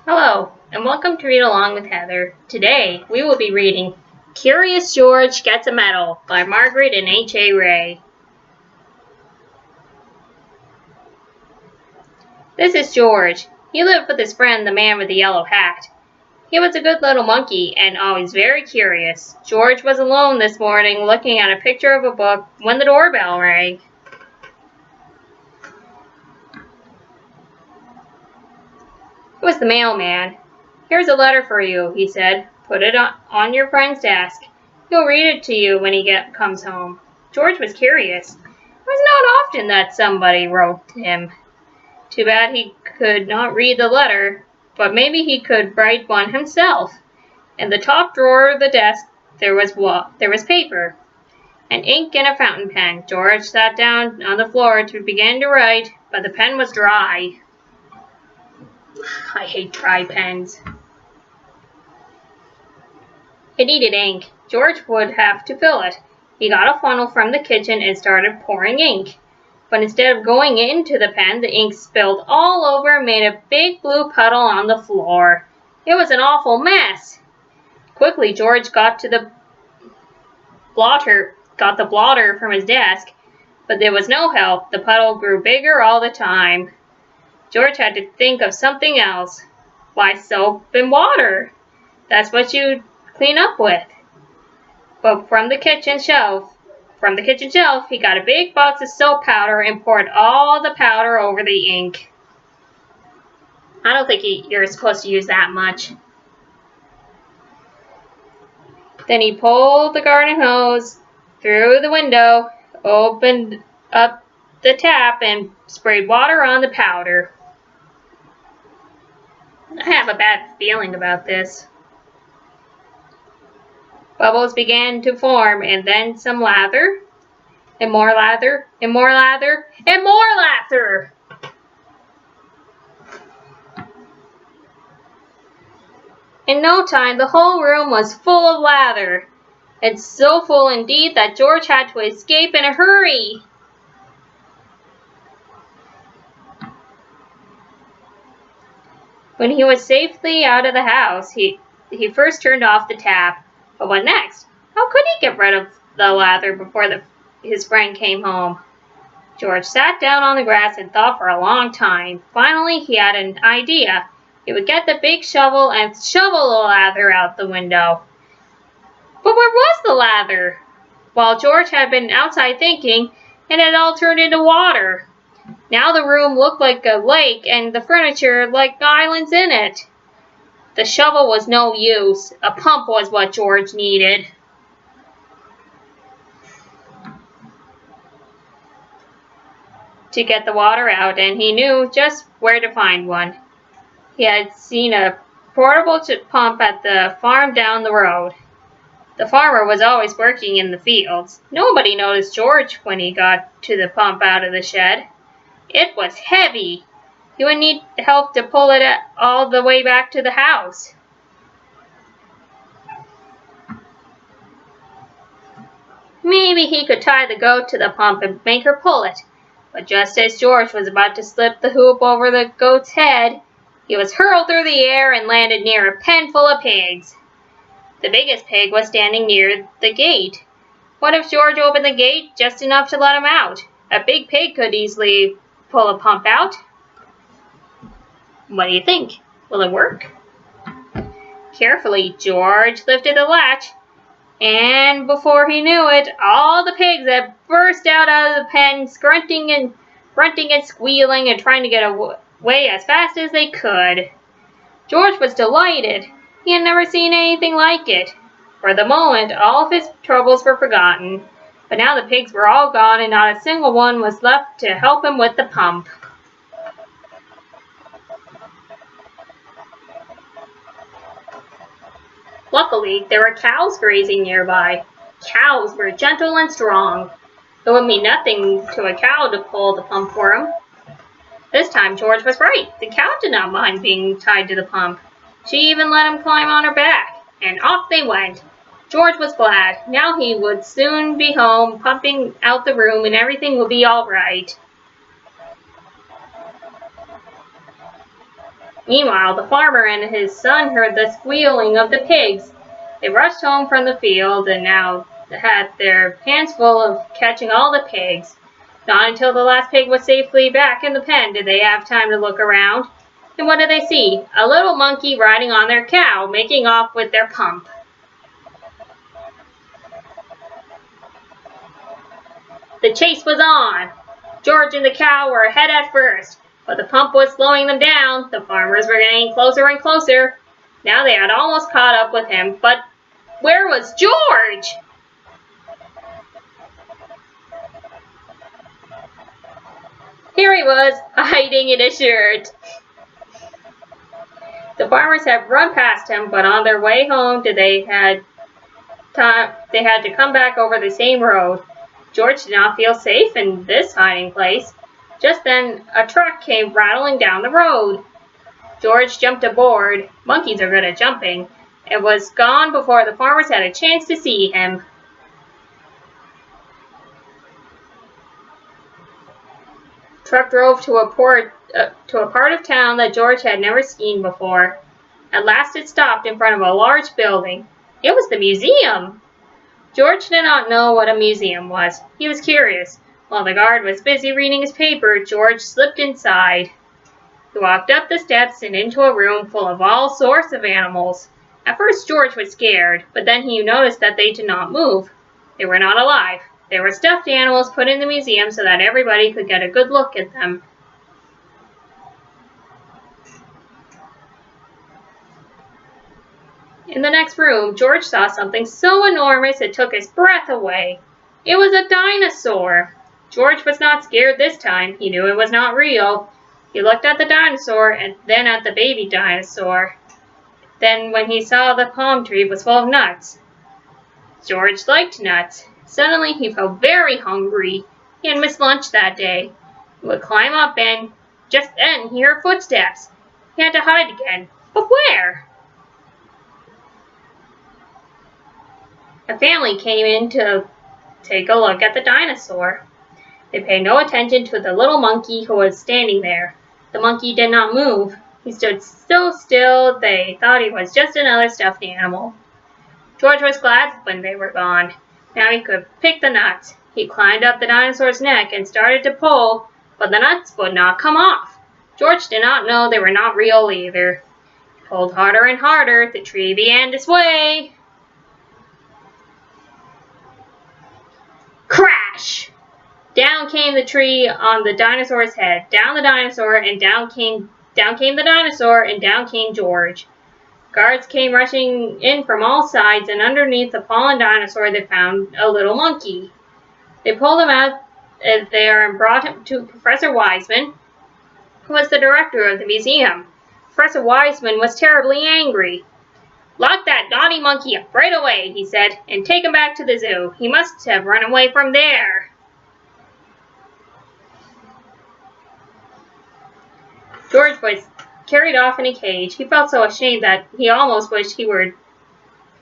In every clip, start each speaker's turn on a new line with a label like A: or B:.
A: Hello, and welcome to Read Along with Heather. Today, we will be reading Curious George Gets a Medal by Margaret and H.A. Rey. This is George. He lived with his friend, the man with the yellow hat. He was a good little monkey and always very curious. George was alone this morning looking at a picture of a book when the doorbell rang. It was the mailman. "Here's a letter for you," he said. "Put it on your friend's desk. He'll read it to you when he comes home." George was curious. It was not often that somebody wrote to him. Too bad he could not read the letter, but maybe he could write one himself. In the top drawer of the desk there was paper, and ink and a fountain pen. George sat down on the floor to begin to write, but the pen was dry. I hate dry pens. It needed ink. George would have to fill it. He got a funnel from the kitchen and started pouring ink. But instead of going into the pen, the ink spilled all over and made a big blue puddle on the floor. It was an awful mess. Quickly, George got the blotter from his desk, but there was no help. The puddle grew bigger all the time. George had to think of something else. Why, soap and water. That's what you clean up with. But from the kitchen shelf, he got a big box of soap powder and poured all the powder over the ink. I don't think you're supposed to use that much. Then he pulled the garden hose through the window, opened up the tap, and sprayed water on the powder. I have a bad feeling about this. Bubbles began to form, and then some lather, and more lather, and more lather, and more lather. In no time, the whole room was full of lather, and so full indeed that George had to escape in a hurry. When he was safely out of the house, he first turned off the tap. But what next? How could he get rid of the lather before his friend came home? George sat down on the grass and thought for a long time. Finally, he had an idea. He would get the big shovel and shovel the lather out the window. But where was the lather? While George had been outside thinking, it had all turned into water. Now the room looked like a lake and the furniture like islands in it. The shovel was no use. A pump was what George needed. To get the water out, and he knew just where to find one. He had seen a portable pump at the farm down the road. The farmer was always working in the fields. Nobody noticed George when he got to the pump out of the shed. It was heavy. He would need help to pull it all the way back to the house. Maybe he could tie the goat to the pump and make her pull it. But just as George was about to slip the hoop over the goat's head, he was hurled through the air and landed near a pen full of pigs. The biggest pig was standing near the gate. What if George opened the gate just enough to let him out? A big pig could easily pull a pump out. What do you think? Will it work? Carefully, George lifted the latch, and before he knew it, all the pigs had burst out of the pen, grunting and squealing and trying to get away as fast as they could. George was delighted. He had never seen anything like it. For the moment, all of his troubles were forgotten. But now the pigs were all gone, and not a single one was left to help him with the pump. Luckily, there were cows grazing nearby. Cows were gentle and strong. It would mean nothing to a cow to pull the pump for him. This time, George was right. The cow did not mind being tied to the pump. She even let him climb on her back, and off they went. George was glad. Now he would soon be home, pumping out the room, and everything would be all right. Meanwhile, the farmer and his son heard the squealing of the pigs. They rushed home from the field and now had their hands full of catching all the pigs. Not until the last pig was safely back in the pen did they have time to look around. And what did they see? A little monkey riding on their cow, making off with their pump. The chase was on. George and the cow were ahead at first, but the pump was slowing them down. The farmers were getting closer and closer. Now they had almost caught up with him, but where was George? Here he was, hiding in a shirt. The farmers had run past him, but on their way home they had to come back over the same road. George did not feel safe in this hiding place. Just then, a truck came rattling down the road. George jumped aboard. Monkeys are good at jumping. It was gone before the farmers had a chance to see him. The truck drove to a part of town that George had never seen before. At last it stopped in front of a large building. It was the museum. George did not know what a museum was. He was curious. While the guard was busy reading his paper, George slipped inside. He walked up the steps and into a room full of all sorts of animals. At first George was scared, but then he noticed that they did not move. They were not alive. They were stuffed animals put in the museum so that everybody could get a good look at them. In the next room, George saw something so enormous it took his breath away. It was a dinosaur. George was not scared this time. He knew it was not real. He looked at the dinosaur and then at the baby dinosaur. Then when he saw the palm tree was full of nuts. George liked nuts. Suddenly he felt very hungry. He had missed lunch that day. He would climb up and just then he heard footsteps. He had to hide again. But where? A family came in to take a look at the dinosaur. They paid no attention to the little monkey who was standing there. The monkey did not move. He stood so still they thought he was just another stuffed animal. George was glad when they were gone. Now he could pick the nuts. He climbed up the dinosaur's neck and started to pull, but the nuts would not come off. George did not know they were not real either. He pulled harder and harder. The tree began to sway. Crash! Down came the tree on the dinosaur's head. Down the dinosaur and down came the dinosaur and down came George. Guards came rushing in from all sides, and underneath the fallen dinosaur they found a little monkey. They pulled him out there and brought him to Professor Wiseman, who was the director of the museum. Professor Wiseman was terribly angry. "Lock that naughty monkey up right away," he said, "and take him back to the zoo. He must have run away from there." George was carried off in a cage. He felt so ashamed that he almost wished he were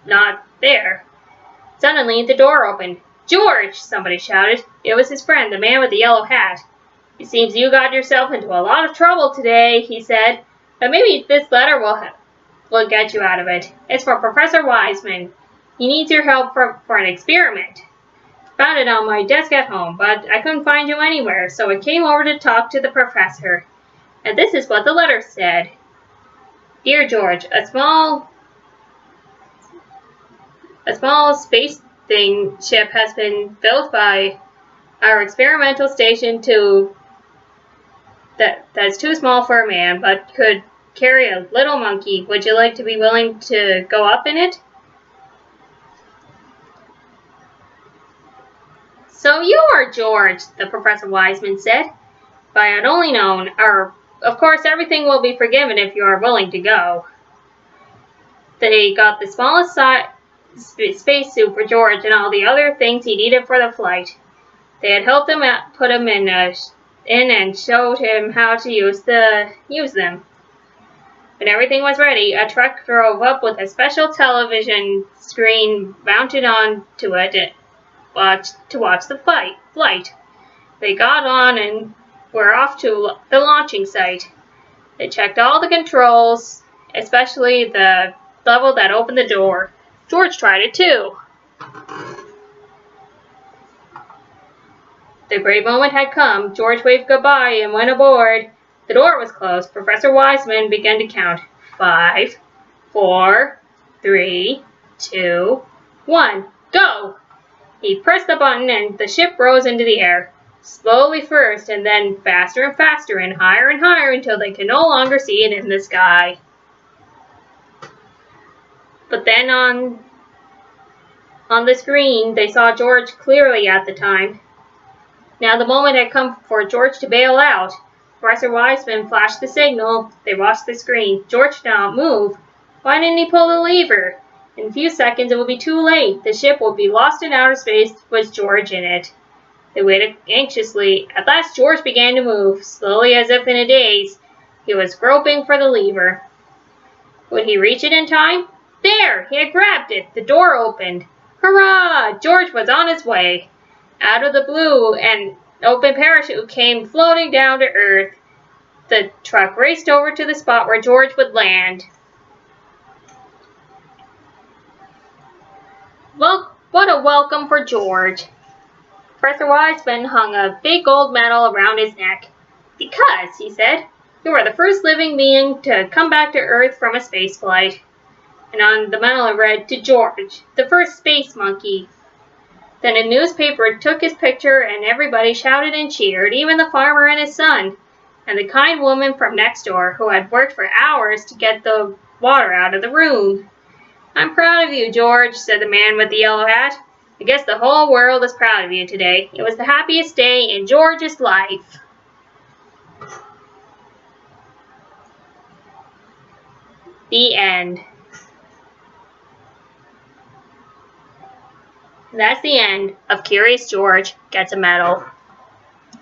A: not there. Suddenly, the door opened. "George!" somebody shouted. It was his friend, the man with the yellow hat. "It seems you got yourself into a lot of trouble today," he said, "but maybe this letter will get you out of it. It's for Professor Wiseman. He needs your help for an experiment. Found it on my desk at home, but I couldn't find you anywhere, so I came over to talk to the professor. And this is what the letter said. Dear George, a small space ship has been built by our experimental station that's too small for a man, but could carry a little monkey. Would you like to be willing to go up in it?" "So you are George," the Professor Wiseman said. "If I had only known. Of course, everything will be forgiven if you are willing to go." They got the smallest spacesuit for George and all the other things he needed for the flight. They had helped him put him in and showed him how to use them. When everything was ready, a truck drove up with a special television screen mounted onto it to watch the flight. They got on and were off to the launching site. They checked all the controls, especially the level that opened the door. George tried it too. The great moment had come. George waved goodbye and went aboard. The door was closed. Professor Wiseman began to count. 5, 4, 3, 2, 1. Go! He pressed the button and the ship rose into the air. Slowly first, and then faster and faster and higher until they could no longer see it in the sky. But then on the screen, they saw George clearly at the time. Now the moment had come for George to bail out. Professor Wiseman flashed the signal. They watched the screen. George did not move. Why didn't he pull the lever? In a few seconds it would be too late. The ship would be lost in outer space with George in it. They waited anxiously. At last George began to move, slowly as if in a daze. He was groping for the lever. Would he reach it in time? There! He had grabbed it. The door opened. Hurrah! George was on his way. Out of the blue, an open parachute came floating down to Earth. The truck raced over to the spot where George would land. Well, what a welcome for George. Professor Wiseman hung a big gold medal around his neck. Because, he said, you are the first living being to come back to Earth from a space flight. And on the medal it read, to George, the first space monkey. Then a newspaper took his picture and everybody shouted and cheered, even the farmer and his son, and the kind woman from next door who had worked for hours to get the water out of the room. I'm proud of you, George, said the man with the yellow hat. I guess the whole world is proud of you today. It was the happiest day in George's life. The end. That's the end of Curious George Gets a Medal.